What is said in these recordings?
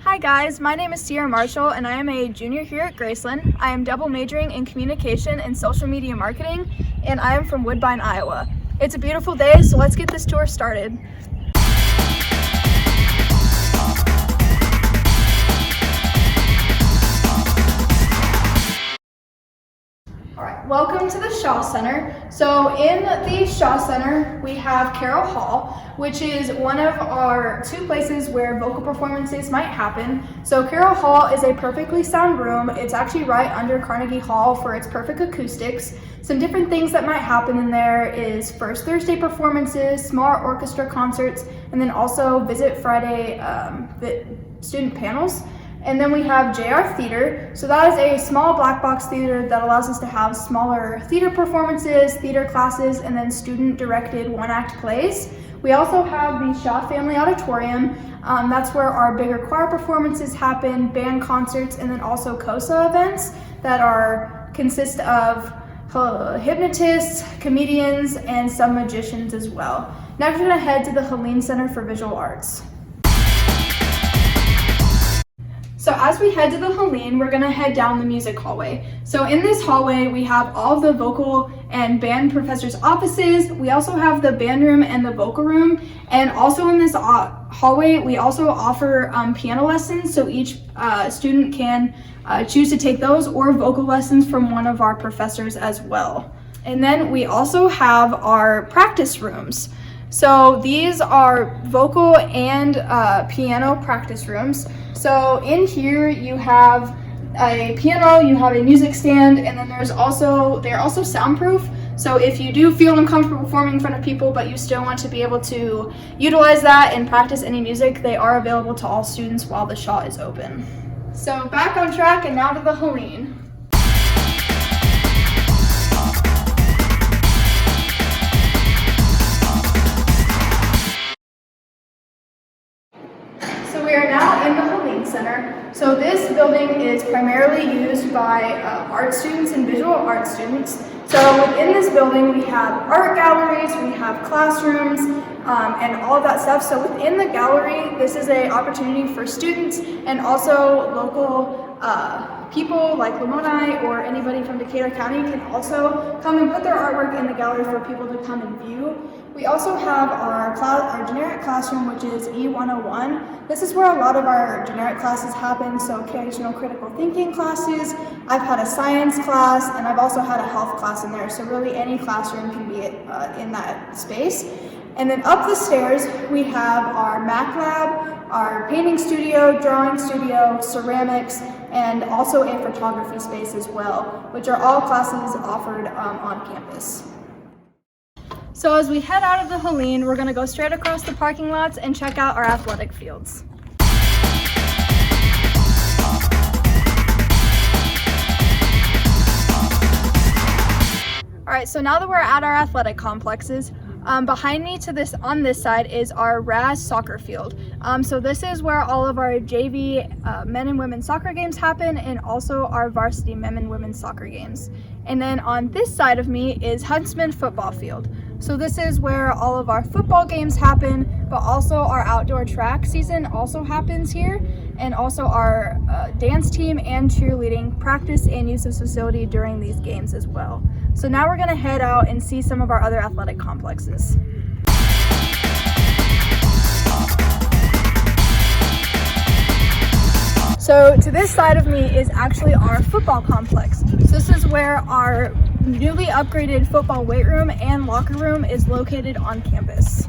Hi guys, my name is Sierra Marshall and I am a junior here at Graceland. I am double majoring in communication and social media marketing, and I am from Woodbine, Iowa. It's a beautiful day, so let's get this tour started. Welcome to the Shaw Center. So in the Shaw Center, we have Carroll Hall, which is one of our two places where vocal performances might happen. So Carroll Hall is a perfectly sound room. It's actually right under Carnegie Hall for its perfect acoustics. Some different things that might happen in there is First Thursday performances, small orchestra concerts, and then also Visit Friday student panels. And then we have JR Theater. So that is a small black box theater that allows us to have smaller theater performances, theater classes, and then student directed one-act plays. We also have the Shaw Family Auditorium. That's where our bigger choir performances happen, band concerts, and then also COSA events that consist of hypnotists, comedians, and some magicians as well. Next, we're gonna head to the Helene Center for Visual Arts. So as we head to the Helene, we're gonna head down the music hallway. So in this hallway, we have all of the vocal and band professors' offices. We also have the band room and the vocal room. And also in this hallway, we also offer piano lessons. So each student can choose to take those or vocal lessons from one of our professors as well. And then we also have our practice rooms. So these are vocal and piano practice rooms. So in here you have a piano, you have a music stand, and then they're also soundproof. So if you do feel uncomfortable performing in front of people, but you still want to be able to utilize that and practice any music, they are available to all students while the Shaw is open. So back on track and now to the Helene. We are now in the Helene Center. So this building is primarily used by art students and visual art students. So within this building we have art galleries, we have classrooms, and all of that stuff. So within the gallery, this is an opportunity for students and also local people like Lamoni or anybody from Decatur County can also come and put their artwork in the gallery for people to come and view. We also have our generic classroom, which is E101. This is where a lot of our generic classes happen, so occasional critical thinking classes. I've had a science class, and I've also had a health class in there, so really any classroom can be in that space. And then up the stairs, we have our Mac lab, our painting studio, drawing studio, ceramics, and also a photography space as well, which are all classes offered on campus. So as we head out of the Helene, we're gonna go straight across the parking lots and check out our athletic fields. All right, so now that we're at our athletic complexes, behind me on this side is our RAS soccer field. So this is where all of our JV men and women soccer games happen, and also our varsity men and women soccer games. And then on this side of me is Huntsman football field. So this is where all of our football games happen, but also our outdoor track season also happens here, and also our dance team and cheerleading practice and use of facility during these games as well. So now we're gonna head out and see some of our other athletic complexes. So to this side of me is actually our football complex. So this is where our newly upgraded football weight room and locker room is located on campus.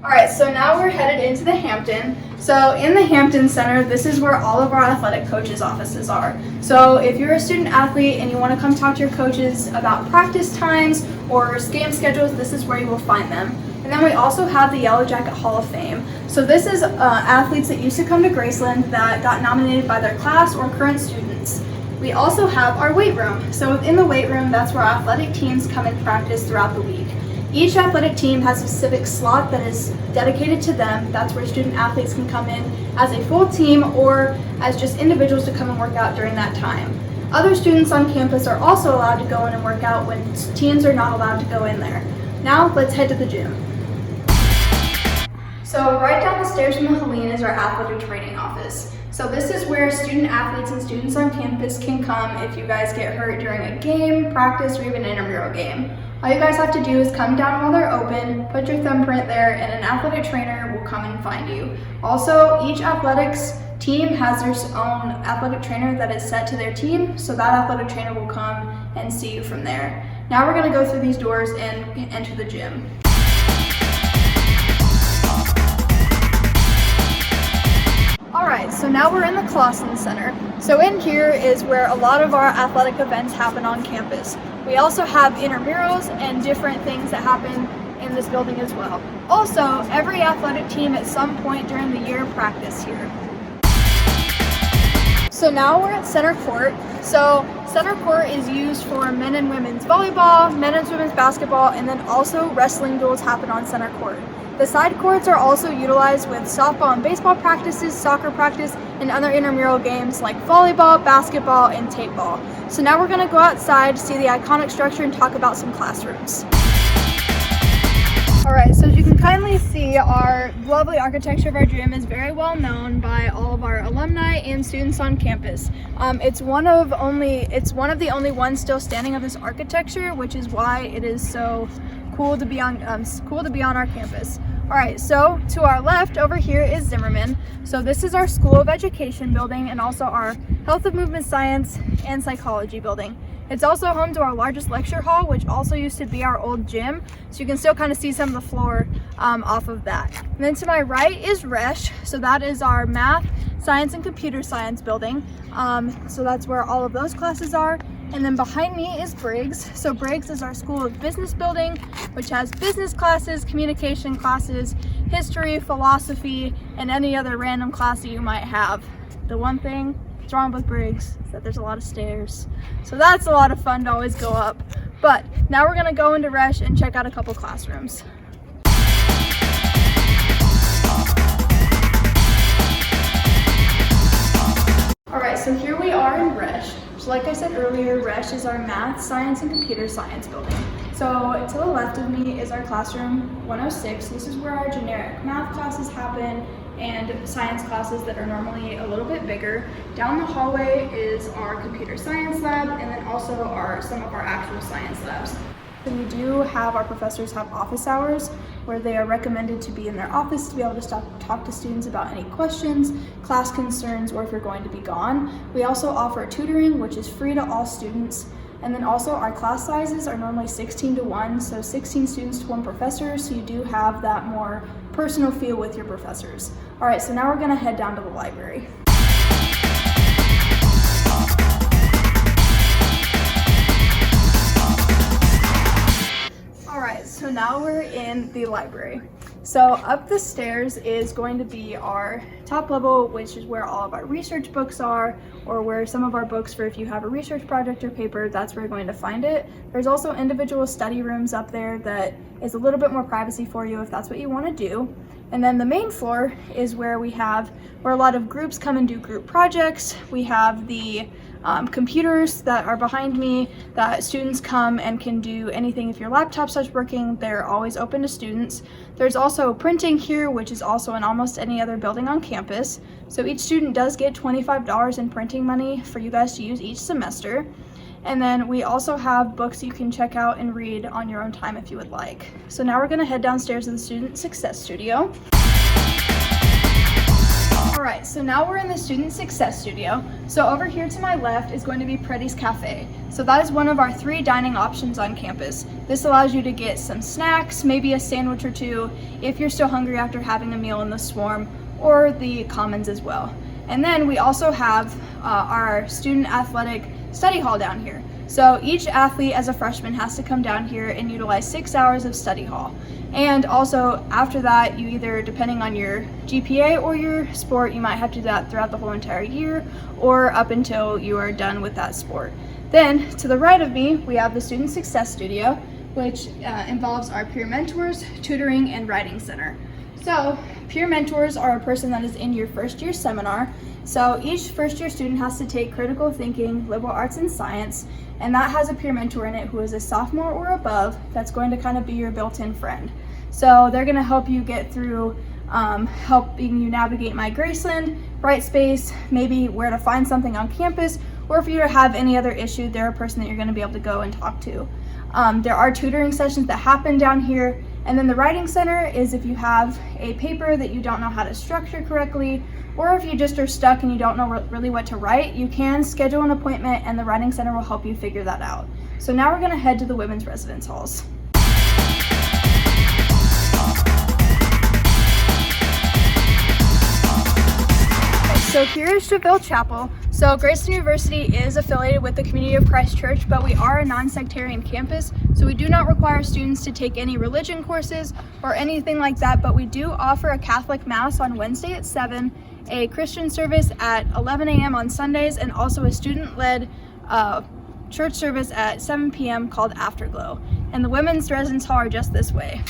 Alright, so now we're headed into the Hampton. So in the Hampton Center, this is where all of our athletic coaches' offices are. So if you're a student athlete and you want to come talk to your coaches about practice times or game schedules, this is where you will find them. And then we also have the Yellow Jacket Hall of Fame. So this is athletes that used to come to Graceland that got nominated by their class or current students. We also have our weight room. So within the weight room, that's where our athletic teams come and practice throughout the week. Each athletic team has a specific slot that is dedicated to them. That's where student athletes can come in as a full team or as just individuals to come and work out during that time. Other students on campus are also allowed to go in and work out when teens are not allowed to go in there. Now let's head to the gym. So right down the stairs from the Helene is our athletic training office. So this is where student athletes and students on campus can come if you guys get hurt during a game, practice, or even an intramural game. All you guys have to do is come down while they're open, put your thumbprint there, and an athletic trainer will come and find you. Also, each athletics team has their own athletic trainer that is set to their team, so that athletic trainer will come and see you from there. Now we're going to go through these doors and enter the gym. Alright, so now we're in the Graceland Center. So in here is where a lot of our athletic events happen on campus. We also have intramurals and different things that happen in this building as well. Also, every athletic team at some point during the year practice here. So now we're at center court. So center court is used for men and women's volleyball, men and women's basketball, and then also wrestling duels happen on center court. The side courts are also utilized with softball and baseball practices, soccer practice, and other intramural games like volleyball, basketball, and tape ball. So now we're going to go outside, see the iconic structure, and talk about some classrooms. Alright, so as you can kindly see, our lovely architecture of our gym is very well known by all of our alumni and students on campus. It's one of the only ones still standing of this architecture, which is why it is so cool to be on our campus. Alright, so to our left over here is Zimmerman. So this is our School of Education building and also our Health of Movement Science and Psychology building. It's also home to our largest lecture hall, which also used to be our old gym, so you can still kind of see some of the floor off of that. And then to my right is Resh, so that is our Math, Science, and Computer Science building. So that's where all of those classes are. And then behind me is Briggs. So Briggs is our School of Business building, which has business classes, communication classes, history, philosophy, and any other random class that you might have. The one thing that's wrong with Briggs is that there's a lot of stairs. So that's a lot of fun to always go up. But now we're gonna go into Resh and check out a couple classrooms. Alright, so here we are in Resh. So like I said earlier, Resh is our Math, Science, and Computer Science building. So to the left of me is our classroom 106. This is where our generic math classes happen and science classes that are normally a little bit bigger. Down the hallway is our computer science lab and then also some of our actual science labs. And we do have our professors have office hours where they are recommended to be in their office to be able to talk to students about any questions, class concerns, or if you're going to be gone. We also offer tutoring, which is free to all students. And then also our class sizes are normally 16 to 1, so 16 students to 1 professor, so you do have that more personal feel with your professors. All right, so now we're gonna head down to the library. Alright, so now we're in the library. So up the stairs is going to be our top level, which is where all of our research books are, or where some of our books for if you have a research project or paper, that's where you're going to find it. There's also individual study rooms up there that is a little bit more privacy for you if that's what you want to do. And then the main floor is where a lot of groups come and do group projects. We have the computers that are behind me that students come and can do anything. If your laptop starts working, they're always open to students. There's also printing here, which is also in almost any other building on campus. So each student does get $25 in printing money for you guys to use each semester. And then we also have books you can check out and read on your own time if you would like. So now we're going to head downstairs to the Student Success Studio. Alright, so now we're in the Student Success Studio. So over here to my left is going to be Pretty's Cafe. So that is one of our 3 dining options on campus. This allows you to get some snacks, maybe a sandwich or 2, if you're still hungry after having a meal in the Swarm, or the Commons as well. And then we also have our Student Athletic Study Hall down here. So each athlete as a freshman has to come down here and utilize 6 hours of study hall. And also after that, you either, depending on your GPA or your sport, you might have to do that throughout the whole entire year or up until you are done with that sport. Then to the right of me, we have the Student Success Studio, which involves our peer mentors, tutoring, and writing center. So, peer mentors are a person that is in your first year seminar. So each first year student has to take critical thinking, liberal arts, and science, and that has a peer mentor in it who is a sophomore or above that's going to kind of be your built-in friend. So they're going to help you get through helping you navigate My Graceland, Brightspace, maybe where to find something on campus, or if you have any other issue, they're a person that you're going to be able to go and talk to. There are tutoring sessions that happen down here, and then the writing center is if you have a paper that you don't know how to structure correctly, or if you just are stuck and you don't know really what to write, you can schedule an appointment and the writing center will help you figure that out. So now we're going to head to the women's residence halls. So here is Cheville Chapel. So Graceland University is affiliated with the Community of Christ Church, but we are a non-sectarian campus, so we do not require students to take any religion courses or anything like that, but we do offer a Catholic Mass on Wednesday at 7, a Christian service at 11 a.m. on Sundays, and also a student-led church service at 7 p.m. called Afterglow. And the women's residence hall are just this way.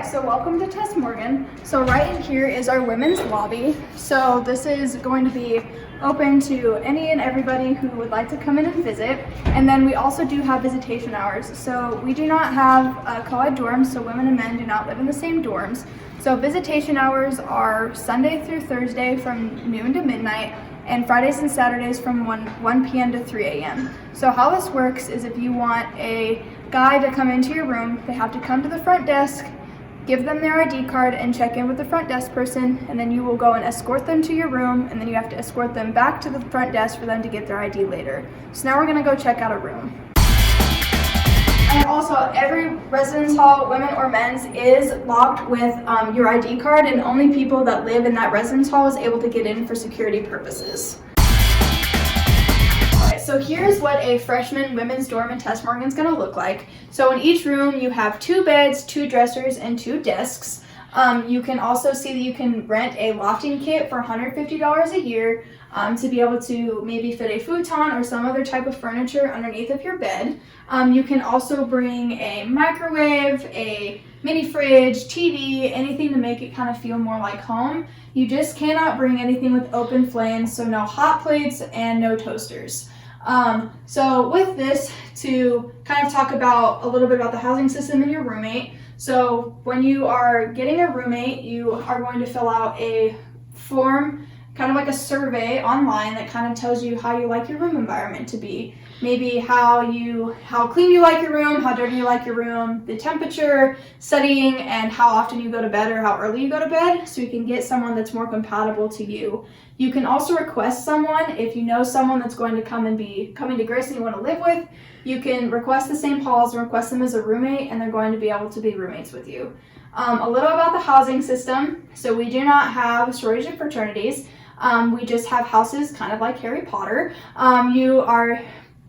So welcome to Tess Morgan. So right in here is our women's lobby. So this is going to be open to any and everybody who would like to come in and visit. And then we also do have visitation hours. So we do not have co-ed dorms, so women and men do not live in the same dorms. So visitation hours are Sunday through Thursday from noon to midnight, and Fridays and Saturdays from 1 p.m. to 3 a.m. So how this works is if you want a guy to come into your room, they have to come to the front desk, give them their ID card, and check in with the front desk person, and then you will go and escort them to your room, and then you have to escort them back to the front desk for them to get their ID later. So now we're gonna go check out a room. And also, every residence hall, women or men's, is locked with your ID card, and only people that live in that residence hall is able to get in for security purposes. So here's what a freshman women's dorm in Tess Morgan is going to look like. So in each room you have 2 beds, 2 dressers, and 2 desks. You can also see that you can rent a lofting kit for $150 a year to be able to maybe fit a futon or some other type of furniture underneath of your bed. You can also bring a microwave, a mini fridge, TV, anything to make it kind of feel more like home. You just cannot bring anything with open flames, so no hot plates and no toasters. So with this, to kind of talk about a little bit about the housing system and your roommate. So when you are getting a roommate, you are going to fill out a form, kind of like a survey online that kind of tells you how you like your room environment to be. Maybe how clean you like your room, how dirty you like your room, the temperature, studying, and how often you go to bed or how early you go to bed, so you can get someone that's more compatible to you. You can also request someone, if you know someone that's going to come and be coming to Graceland you want to live with, you can request the same halls and request them as a roommate, and they're going to be able to be roommates with you. A little about the housing system. So we do not have sororities and fraternities. We just have houses kind of like Harry Potter. You are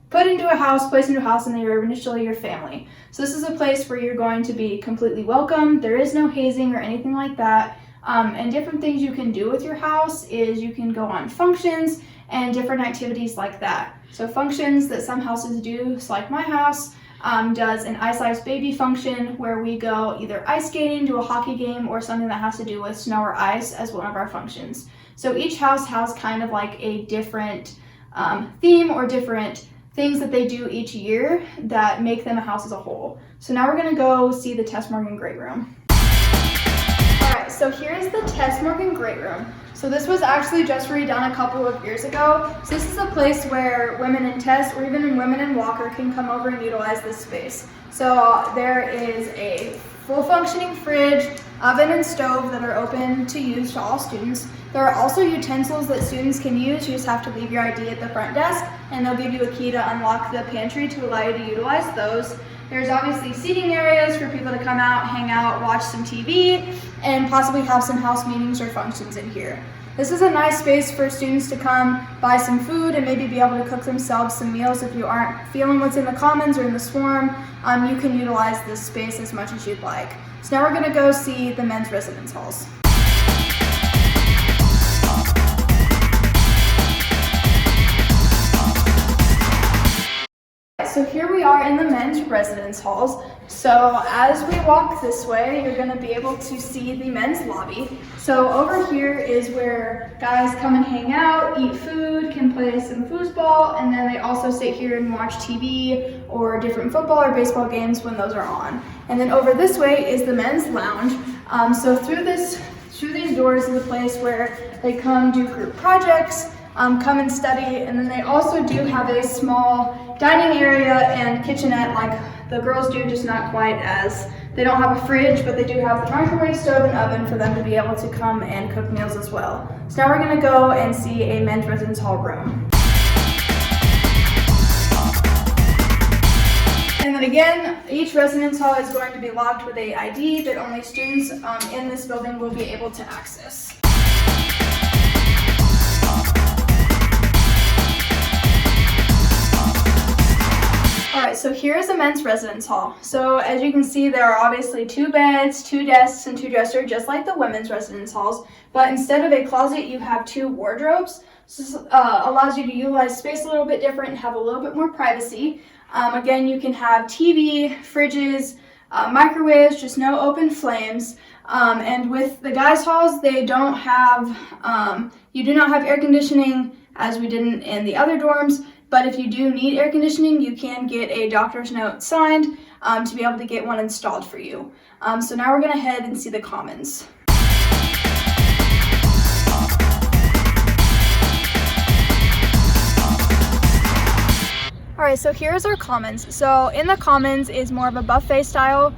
put into a house, placed into a house, and then you're initially your family. So this is a place where you're going to be completely welcome. There is no hazing or anything like that. And different things you can do with your house is you can go on functions and different activities like that. So functions that some houses do, so like my house, does an Ice Ice Baby function where we go either ice skating, do a hockey game, or something that has to do with snow or ice as one of our functions. So each house has kind of like a different theme or different things that they do each year that make them a house as a whole. So now we're gonna go see the Tess Morgan Great Room. Alright, so here's the Tess Morgan Great Room. So this was actually just redone a couple of years ago. So this is a place where women in Tess or even women in Walker can come over and utilize this space. So there is a full functioning fridge, oven, and stove that are open to use to all students. There are also utensils that students can use. You just have to leave your ID at the front desk, and they'll give you a key to unlock the pantry to allow you to utilize those. There's obviously seating areas for people to come out, hang out, watch some TV, and possibly have some house meetings or functions in here. This is a nice space for students to come buy some food and maybe be able to cook themselves some meals if you aren't feeling what's in the commons or in the swarm. You can utilize this space as much as you'd like. So now we're gonna go see the men's residence halls. so here we are in the men's residence halls. So as we walk this way, you're going to be able to see the men's lobby. So over here is where guys come and hang out, eat food, can play some foosball, and then they also sit here and watch TV or different football or baseball games when those are on. And then over this way is the men's lounge. So through these doors is a place where they come do group projects, come and study, and then they also do have a small dining area and kitchenette like the girls do, just not quite as, they don't have a fridge, but they do have the microwave, stove, and oven for them to be able to come and cook meals as well. So now we're going to go and see a men's residence hall room. And then again, each residence hall is going to be locked with an ID that only students in this building will be able to access. Alright, so here's the men's residence hall. So as you can see, there are obviously 2 beds, 2 desks, and 2 dressers, just like the women's residence halls. But instead of a closet, you have 2 wardrobes. So this allows you to utilize space a little bit different and have a little bit more privacy. Again, you can have TV, fridges, microwaves, just no open flames. And with the guys' halls, they don't have, you do not have air conditioning as we didn't in the other dorms. But if you do need air conditioning, you can get a doctor's note signed to be able to get one installed for you. So now we're going to head and see the commons. Alright, so here's our commons. So in the commons is more of a buffet style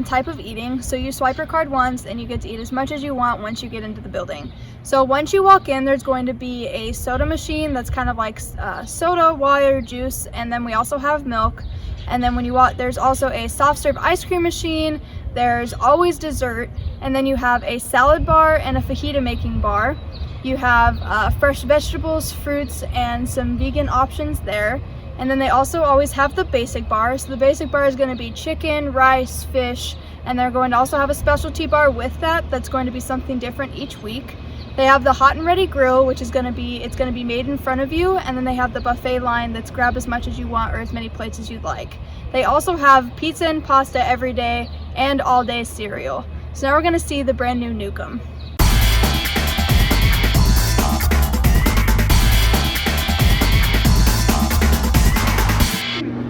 type of eating. So you swipe your card once and you get to eat as much as you want once you get into the building. So once you walk in, there's going to be a soda machine that's kind of like soda, water, juice, and then we also have milk. And then when you walk, there's also a soft serve ice cream machine. There's always dessert, and then you have a salad bar and a fajita making bar. You have fresh vegetables, fruits, and some vegan options there. And then they also always have the basic bar. So the basic bar is going to be chicken, rice, fish, and they're going to also have a specialty bar with that that's going to be something different each week. They have the hot and ready grill, which is going to be made in front of you, and then they have the buffet line that's grab as much as you want or as many plates as you'd like. They also have pizza and pasta every day and all day cereal. So now we're going to see the brand new Newcomb.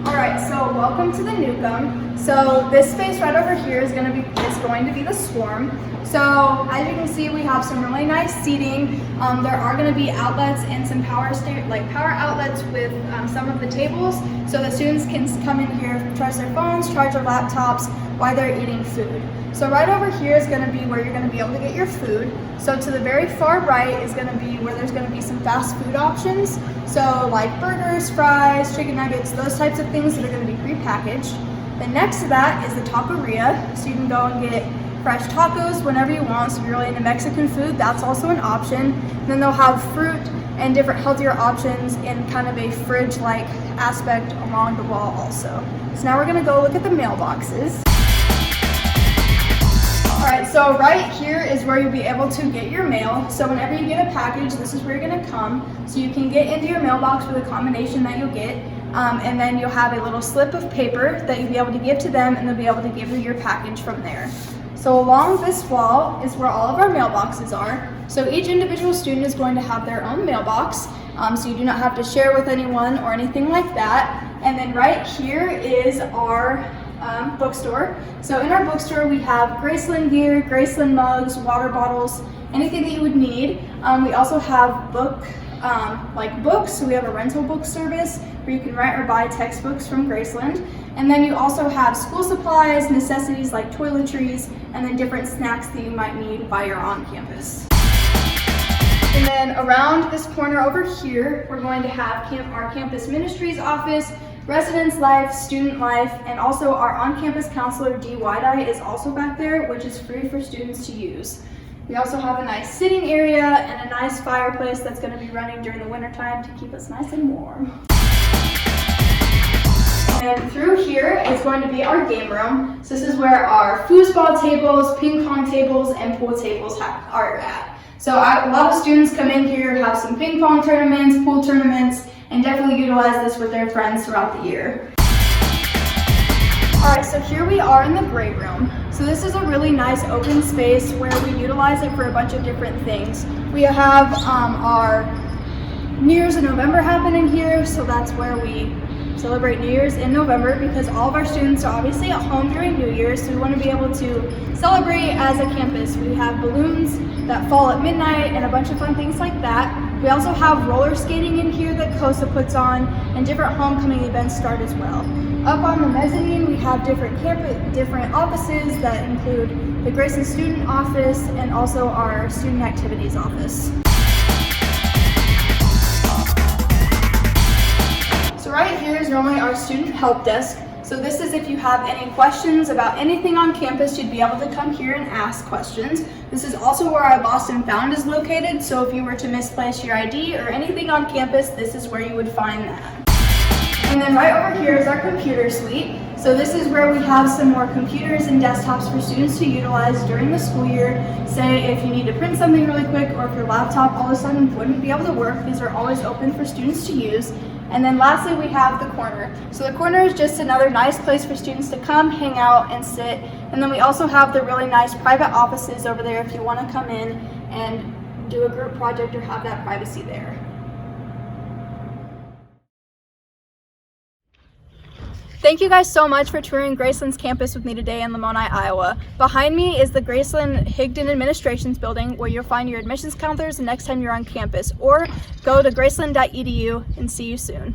Alright, so welcome to the Newcomb. So this space right over here is going to be the Swarm. So as you can see, we have some really nice seating. There are going to be outlets and some power outlets with some of the tables, so the students can come in here, charge their phones, charge their laptops while they're eating food. So right over here is going to be where you're going to be able to get your food. So to the very far right is going to be where there's going to be some fast food options. So like burgers, fries, chicken nuggets, those types of things that are going to be prepackaged. Then next to that is the taqueria, so you can go and get fresh tacos whenever you want. So if you're really into Mexican food, that's also an option. And then they'll have fruit and different healthier options in kind of a fridge-like aspect along the wall also. So now we're going to go look at the mailboxes. Alright, so right here is where you'll be able to get your mail. So whenever you get a package, this is where you're going to come. So you can get into your mailbox with a combination that you'll get. And then you'll have a little slip of paper that you'll be able to give to them, and they'll be able to give you your package from there. So along this wall is where all of our mailboxes are. So each individual student is going to have their own mailbox, so you do not have to share with anyone or anything like that. And then right here is our bookstore. So in our bookstore we have Graceland gear, Graceland mugs, water bottles, anything that you would need. We also have books. So we have a rental book service where you can rent or buy textbooks from Graceland. And then you also have school supplies, necessities like toiletries, and then different snacks that you might need while you're on campus. And then around this corner over here, we're going to have our campus ministries office, residence life, student life, and also our on-campus counselor, D. Wide-Eye, is also back there, which is free for students to use. We also have a nice sitting area and a nice fireplace that's going to be running during the wintertime to keep us nice and warm. And through here is going to be our game room. So this is where our foosball tables, ping pong tables, and pool tables are at. So a lot of students come in here, have some ping pong tournaments, pool tournaments, and definitely utilize this with their friends throughout the year. Alright, so here we are in the break room. So this is a really nice open space where we utilize it for a bunch of different things. We have our New Year's in November happening here, so that's where we celebrate New Year's in November because all of our students are obviously at home during New Year's, so we want to be able to celebrate as a campus. We have balloons that fall at midnight and a bunch of fun things like that. We also have roller skating in here that COSA puts on, and different homecoming events start as well. Up on the mezzanine, we have different offices that include the Graceland student office and also our student activities office. So right here is normally our student help desk. So this is if you have any questions about anything on campus, you'd be able to come here and ask questions. This is also where our Lost and Found is located, so if you were to misplace your ID or anything on campus, this is where you would find that. And then right over here is our computer suite. So this is where we have some more computers and desktops for students to utilize during the school year. Say if you need to print something really quick or if your laptop all of a sudden wouldn't be able to work, these are always open for students to use. And then lastly, we have the corner. So the corner is just another nice place for students to come, hang out, and sit. And then we also have the really nice private offices over there if you want to come in and do a group project or have that privacy there. Thank you guys so much for touring Graceland's campus with me today in Lamoni, Iowa. Behind me is the Graceland Higdon Administrations Building where you'll find your admissions counselors the next time you're on campus, or go to graceland.edu and see you soon.